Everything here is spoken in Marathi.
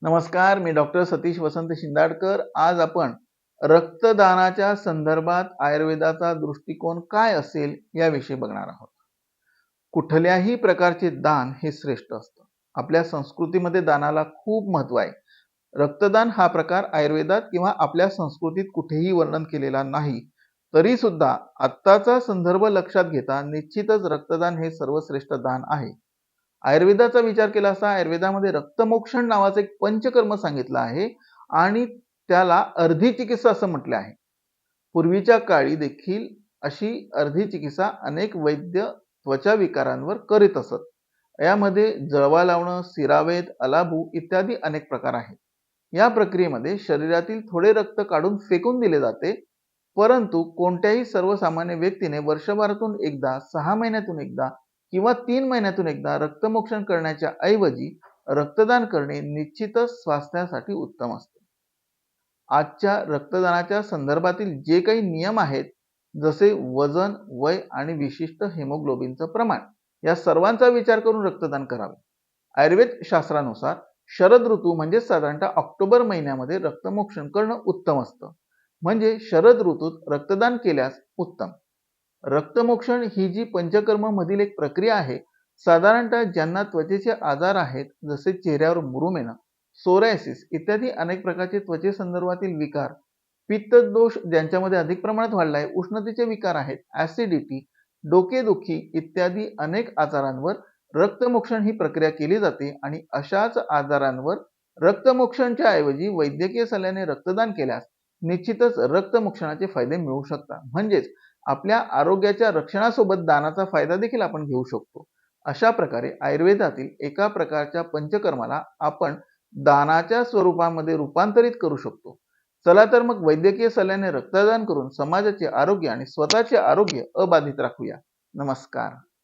नमस्कार, मी डॉक्टर सतीश वसंत शिंदाडकर. आज आपण रक्तदानाच्या संदर्भात आयुर्वेदाचा दृष्टिकोन काय असेल याविषयी बघणार आहोत. कुठल्याही प्रकारचे दान हे श्रेष्ठ असतं. आपल्या संस्कृतीमध्ये दानाला खूप महत्व आहे. रक्तदान हा प्रकार आयुर्वेदात किंवा आपल्या संस्कृतीत कुठेही वर्णन केलेला नाही. तरी सुद्धा आत्ताचा संदर्भ लक्षात घेता निश्चितच रक्तदान हे सर्वश्रेष्ठ दान आहे. आयुर्वेदाचा विचार केला असता आयुर्वेदामध्ये रक्तमोक्षण नावाचं एक पंचकर्म सांगितलं आहे आणि त्याला अर्धी चिकित्सा असं म्हटलं आहे. पूर्वीच्या काळी देखील अशी अर्धी चिकित्सा अनेक वैद्य त्वचा विकारांवर करीत असत. यामध्ये जळवा लावणं, सिरावेद, अलाबू इत्यादी अनेक प्रकार आहेत. या प्रक्रियेमध्ये शरीरातील थोडे रक्त काढून फेकून दिले जाते, परंतु कोणत्याही सर्वसामान्य व्यक्तीने वर्षभरातून एकदा, 6 महिन्यातून एकदा किंवा 3 महिन्यातून एकदा रक्तमोक्षण करण्याच्या ऐवजी रक्तदान करणे निश्चितच स्वास्थ्यासाठी उत्तम असते. आजच्या रक्तदानाच्या संदर्भातील जे काही नियम आहेत, जसे वजन, वय आणि विशिष्ट हेमोग्लोबिनचं प्रमाण, या सर्वांचा विचार करून रक्तदान करावे. आयुर्वेद शास्त्रानुसार शरद ऋतू म्हणजे साधारणतः ऑक्टोबर महिन्यामध्ये रक्तमोक्षण करणं उत्तम असतं. म्हणजे शरद ऋतूत रक्तदान केल्यास उत्तम. रक्तमोक्षण ही जी पंचकर्म मधील एक प्रक्रिया आहे, साधारणतः ज्यांना त्वचेचे आजार आहेत, जसे चेहऱ्यावर मुरूम येणं, सोरायसिस इत्यादी अनेक प्रकारचे त्वचेसंदर्भातील विकार, पित्त दोष ज्यांच्यामध्ये अधिक प्रमाणात वाढला आहे, उष्णतेचे विकार आहेत, ऍसिडिटी, डोकेदुखी इत्यादी अनेक आजारांवर रक्तमोक्षण ही प्रक्रिया केली जाते आणि अशाच आजारांवर रक्तमोक्षणच्या ऐवजी वैद्यकीय सल्ल्याने रक्तदान केल्यास निश्चितच रक्तमोक्षणाचे फायदे मिळू शकतात. म्हणजेच आपल्या आरोग्याच्या रक्षणासोबत दानाचा फायदा देखील आपण घेऊ शकतो. अशा प्रकारे आयुर्वेदातील एका प्रकारच्या पंचकर्माला आपण दानाच्या स्वरूपामध्ये रूपांतरित करू शकतो. चला तर मग वैद्यकीय सल्ल्याने रक्तदान करून समाजाचे आरोग्य आणि स्वतःचे आरोग्य अबाधित राखूया. नमस्कार.